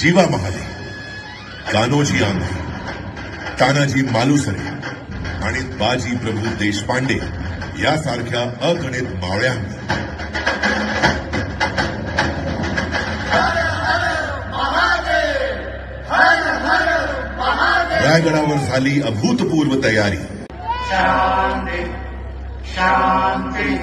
जीवा महाले, कान्होजी आंग्रे, तानाजी मालुसरे आणि बाजी प्रभू देशपांडे यासारख्या अगणित मावळ्यांनी रायगडावर झाली अभूतपूर्व तयारी. शांती शांती